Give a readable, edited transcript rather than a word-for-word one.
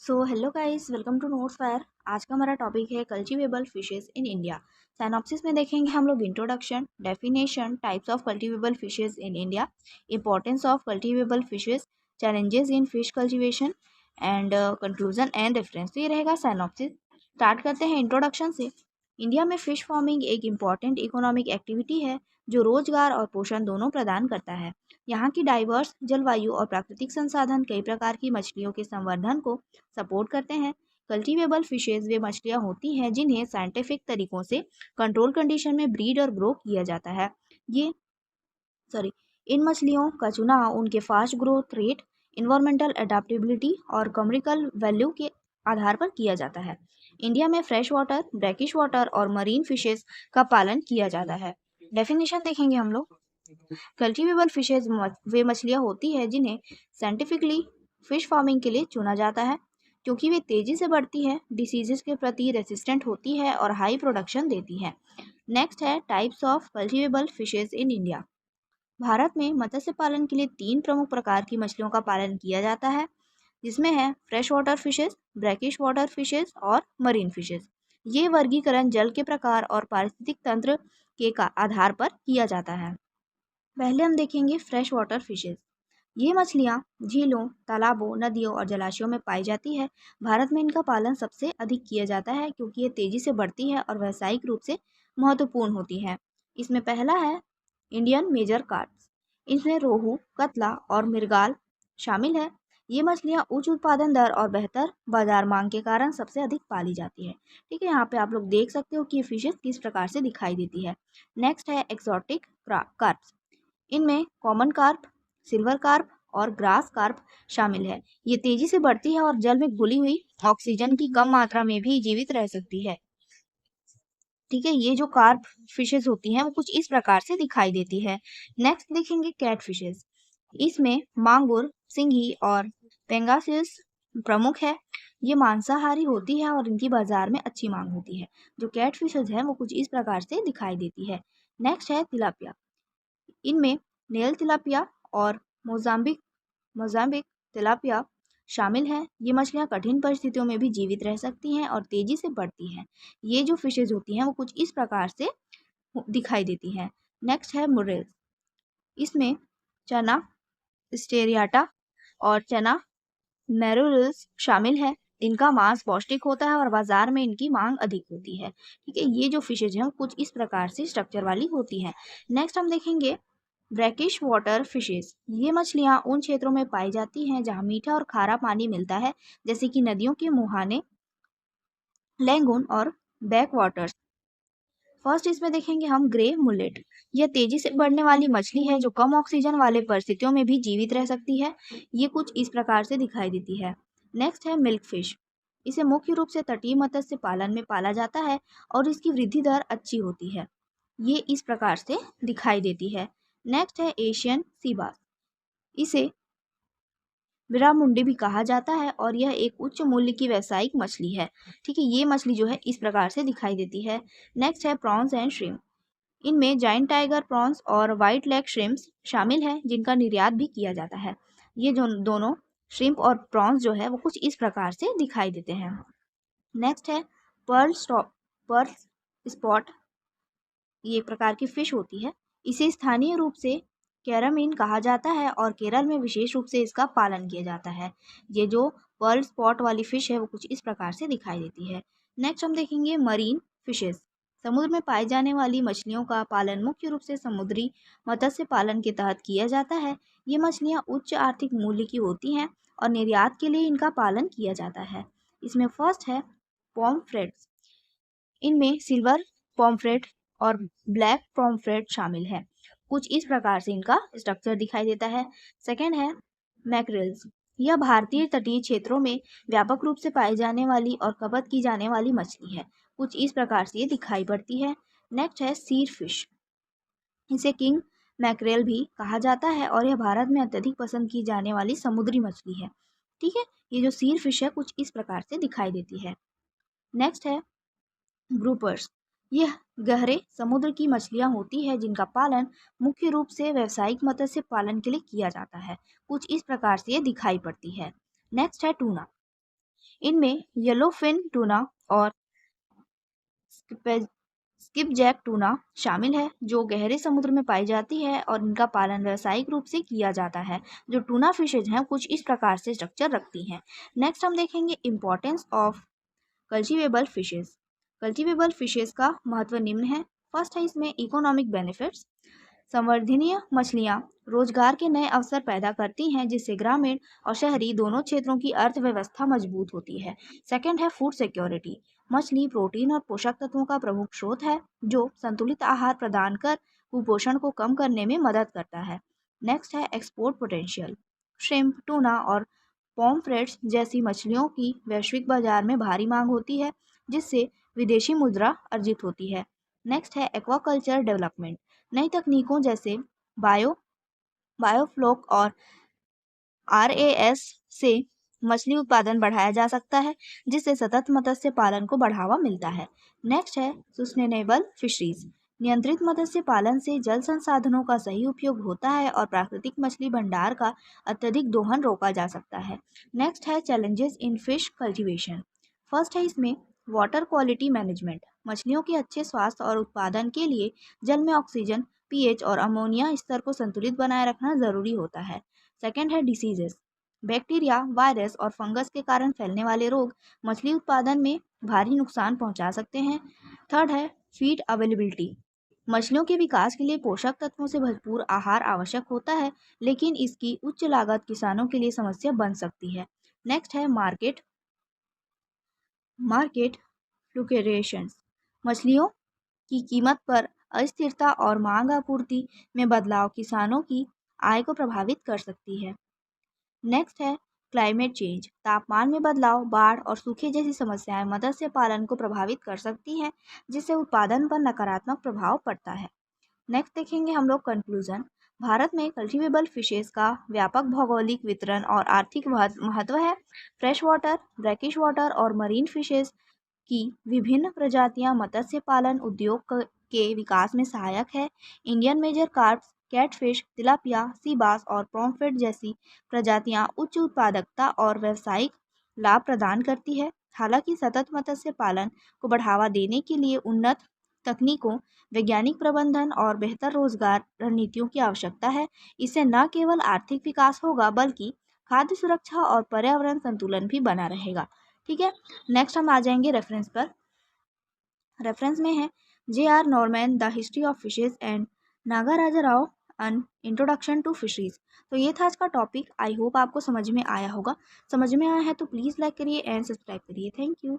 So hello guys, welcome to Notes Fire. आज का हमारा टॉपिक है cultivable fishes in India. Synopsis में देखेंगे हम लोग introduction, definition, types of cultivable fishes in India, importance of cultivable fishes, challenges in fish cultivation and conclusion and reference. तो ये रहेगा साइनॉप्सिस। स्टार्ट करते हैं इंट्रोडक्शन से। इंडिया में फिश फार्मिंग एक इम्पॉर्टेंट इकोनॉमिक एक्टिविटी है जो रोजगार और पोषण दोनों प्रदान करता है। यहाँ की डाइवर्स जलवायु और प्राकृतिक संसाधन कई प्रकार की मछलियों के संवर्धन को सपोर्ट करते हैं। कल्टीवेबल फिशेज वे मछलियाँ होती हैं जिन्हें साइंटिफिक तरीकों से कंट्रोल कंडीशन में ब्रीड और ग्रो किया जाता है। ये सॉरी इन मछलियों का चुनाव उनके fast growth rate, environmental adaptability और कमर्शियल वैल्यू के आधार पर किया जाता है। इंडिया में फ्रेश वाटर, ब्रैकिश वाटर और मरीन फिशेज का पालन किया जाता है। डेफिनेशन देखेंगे हम लोग। कल्टीवेबल फिशेज वे मछलियाँ होती हैं जिन्हें साइंटिफिकली फिश फार्मिंग के लिए चुना जाता है क्योंकि वे तेजी से बढ़ती है, डिसीजेस के प्रति रेसिस्टेंट होती है और हाई प्रोडक्शन देती है। नेक्स्ट है types of cultivable fishes in India. Bharat में मत्स्य पालन के लिए 3 प्रमुख प्रकार की मछलियों का पालन किया जाता है, जिसमें है fresh water fishes, brackish water fishes और मरीन फिशेज। ये वर्गीकरण जल के प्रकार और पारिस्थितिक तंत्र के आधार पर किया जाता है। पहले हम देखेंगे फ्रेश वाटर फिशेज। ये मछलियाँ झीलों, तालाबों, नदियों और जलाशयों में पाई जाती है। भारत में इनका पालन सबसे अधिक किया जाता है क्योंकि ये तेजी से बढ़ती है और व्यावसायिक रूप से महत्वपूर्ण होती है। इसमें पहला है इंडियन मेजर कार्प्स। इसमें रोहू, कतला और मृगाल शामिल है। ये मछलियाँ उच्च उत्पादन दर और बेहतर बाजार मांग के कारण सबसे अधिक पाली जाती है। ठीक है, यहाँ पे आप लोग देख सकते हो कि ये फिशेज किस प्रकार से दिखाई देती है। नेक्स्ट है एक्सोटिक कार्प्स। इनमें कॉमन कार्प, सिल्वर कार्प और ग्रास कार्प शामिल है। ये तेजी से बढ़ती है और जल में घुली हुई ऑक्सीजन की कम मात्रा में भी जीवित रह सकती है। ठीक है, ये जो कार्प फिशेज होती हैं वो कुछ इस प्रकार से दिखाई देती है। नेक्स्ट देखेंगे कैट फिशेज। इसमें मांगुर, सिंघी और पेंगासिस प्रमुख है। ये मांसाहारी होती है और इनकी बाजार में अच्छी मांग होती है। जो कैट फिशेज है वो कुछ इस प्रकार से दिखाई देती है। नेक्स्ट है तिलापिया। इनमें नेल तिलापिया और मोजाम्बिक मोजाम्बिक तिलापिया शामिल हैं। ये मछलियाँ कठिन परिस्थितियों में भी जीवित रह सकती हैं और तेजी से बढ़ती हैं। ये जो फिशेज होती हैं वो कुछ इस प्रकार से दिखाई देती हैं। नेक्स्ट है मुर्रेल्स। इसमें चना स्टेरियाटा और चना मैरोल्स शामिल है। इनका मांस पौष्टिक होता है और बाजार में इनकी मांग अधिक होती है। ठीक है, ये जो फिशेज हैं कुछ इस प्रकार से स्ट्रक्चर वाली होती हैं। नेक्स्ट हम देखेंगे ब्रैकिश वाटर फिशेज। ये मछलियाँ उन क्षेत्रों में पाई जाती हैं जहाँ मीठा और खारा पानी मिलता है, जैसे कि नदियों के मुहाने, लैगून और बैक वाटर्स। फर्स्ट इसमें देखेंगे हम ग्रे मुलेट। यह तेजी से बढ़ने वाली मछली है जो कम ऑक्सीजन वाले परिस्थितियों में भी जीवित रह सकती है। ये कुछ इस प्रकार से दिखाई देती है। नेक्स्ट है मिल्क फिश। इसे मुख्य रूप से तटीय मत्स्य पालन में पाला जाता है और इसकी वृद्धि दर अच्छी होती है। ये इस प्रकार से दिखाई देती है। नेक्स्ट है एशियन सीबास। इसे विरामुंडी भी कहा जाता है और यह एक उच्च मूल्य की व्यावसायिक मछली है। ठीक है, ये मछली जो है इस प्रकार से दिखाई देती है। नेक्स्ट है प्रॉन्स एंड श्रिम्प। इनमें जाइंट टाइगर प्रॉन्स और वाइट लेग श्रिम्प्स शामिल हैं जिनका निर्यात भी किया जाता है। ये जो दोनों श्रिम्प और प्रॉन्स जो है वो कुछ इस प्रकार से दिखाई देते हैं। नेक्स्ट है पर्ल स्पॉट। ये एक प्रकार की फिश होती है। इसे स्थानीय रूप से कैरामीन कहा जाता है और केरल में विशेष रूप से इसका पालन किया जाता है। ये जो पर्ल स्पॉट वाली फिश है वो कुछ इस प्रकार से दिखाई देती है। नेक्स्ट हम देखेंगे मरीन फिशेस। समुद्र में पाई जाने वाली मछलियों का पालन मुख्य रूप से समुद्री मत्स्य पालन के तहत किया जाता है। ये मछलियाँ उच्च आर्थिक मूल्य की होती हैं और निर्यात के लिए इनका पालन किया जाता है। इसमें फर्स्ट है पॉम्फ्रेट्स। इनमें सिल्वर पॉम्फ्रेट और ब्लैक पॉम्फ्रेट शामिल है। कुछ इस प्रकार से इनका स्ट्रक्चर दिखाई देता है। सेकेंड है मैक्रेल्स। यह भारतीय तटीय क्षेत्रों में व्यापक रूप से पाई जाने वाली और खपत की जाने वाली मछली है। कुछ इस प्रकार से ये दिखाई पड़ती है। नेक्स्ट है सीर फिश। इसे किंग मैक्रेल भी कहा जाता है और यह भारत में अत्यधिक पसंद की जाने वाली समुद्री मछली है। ठीक है, ये जो सीर फिश है कुछ इस प्रकार से दिखाई देती है। नेक्स्ट है ग्रुपर्स। यह गहरे समुद्र की मछलियां होती है जिनका पालन मुख्य रूप से व्यावसायिक मत्स्य पालन के लिए किया जाता है। कुछ इस प्रकार से ये दिखाई पड़ती है। नेक्स्ट है टूना। इनमें येलो फिन टूना और स्किपजैक टूना शामिल है, जो गहरे समुद्र में पाई जाती है और इनका पालन व्यावसायिक रूप से किया जाता है। जो टूना फिशेज हैं कुछ इस प्रकार से स्ट्रक्चर रखती हैं। नेक्स्ट हम देखेंगे importance of cultivable fishes. Cultivable fishes का महत्व निम्न है। फर्स्ट है इसमें इकोनॉमिक बेनिफिट्स। संवर्धनीय मछलियाँ रोजगार के नए अवसर पैदा करती हैं, जिससे ग्रामीण और शहरी दोनों क्षेत्रों की अर्थव्यवस्था मजबूत होती है। सेकंड है फूड सिक्योरिटी। मछली प्रोटीन और पोषक तत्वों का प्रमुख स्रोत है, जो संतुलित आहार प्रदान कर कुपोषण को कम करने में मदद करता है। नेक्स्ट है एक्सपोर्ट पोटेंशियल। श्रिम्प, टूना और पॉमफ्रेट्स जैसी मछलियों की वैश्विक बाजार में भारी मांग होती है, जिससे विदेशी मुद्रा अर्जित होती है। नेक्स्ट है एक्वाकल्चर डेवलपमेंट। नई तकनीकों जैसे बायोफ्लोक और आरएएस से मछली उत्पादन बढ़ाया जा सकता है, जिससे सतत मत्स्य पालन को बढ़ावा मिलता है। नेक्स्ट है सस्टेनेबल फिशरीज। नियंत्रित मत्स्य पालन से जल संसाधनों का सही उपयोग होता है और प्राकृतिक मछली भंडार का अत्यधिक दोहन रोका जा सकता है। नेक्स्ट है challenges in fish cultivation. First है इसमें वाटर क्वालिटी मैनेजमेंट। मछलियों के अच्छे स्वास्थ्य और उत्पादन के लिए जल में ऑक्सीजन, पीएच और अमोनिया स्तर को संतुलित बनाए रखना जरूरी होता है। सेकेंड है डिसीजेस। बैक्टीरिया, वायरस और फंगस के कारण फैलने वाले रोग मछली उत्पादन में भारी नुकसान पहुंचा सकते हैं। थर्ड है फीड अवेलेबिलिटी। मछलियों के विकास के लिए पोषक तत्वों से भरपूर आहार आवश्यक होता है, लेकिन इसकी उच्च लागत किसानों के लिए समस्या बन सकती है। नेक्स्ट है मार्केट फ्लुक्चुएशंस। मछलियों की कीमत पर अस्थिरता और मांग आपूर्ति में बदलाव किसानों की आय को प्रभावित कर सकती है। नेक्स्ट है क्लाइमेट चेंज। तापमान में बदलाव, बाढ़ और सूखे जैसी समस्याएं मत्स्य पालन को प्रभावित कर सकती हैं, जिससे उत्पादन पर नकारात्मक प्रभाव पड़ता है। नेक्स्ट देखेंगे हम लोग कंक्लूजन। भारत में कल्टीवेबल फिशेस का व्यापक भौगोलिक वितरण और आर्थिक महत्व है। फ्रेश वाटर, ब्रैकिश वाटर और मरीन फिशेस की विभिन्न प्रजातियां मत्स्य पालन उद्योग के विकास में सहायक है। Indian major carps, catfish, tilapia, sea bass और पॉम्फ्रेट जैसी प्रजातियां उच्च उत्पादकता और व्यावसायिक लाभ प्रदान करती है। हालांकि सतत मत्स्य पालन को बढ़ावा देने के लिए उन्नत तकनीकों, वैज्ञानिक प्रबंधन और बेहतर रोजगार रणनीतियों की आवश्यकता है। इससे न केवल आर्थिक विकास होगा, बल्कि खाद्य सुरक्षा और पर्यावरण संतुलन भी बना रहेगा। ठीक है। नेक्स्ट हम आ जाएंगे रेफरेंस पर। रेफरेंस में है J.R. Norman, the history of fishes and Nagaraja Rao, an introduction to fisheries. तो ये था आज का टॉपिक। आई होप आपको समझ में आया होगा। समझ में आया है तो प्लीज़ लाइक करिए एंड सब्सक्राइब करिए। Thank you.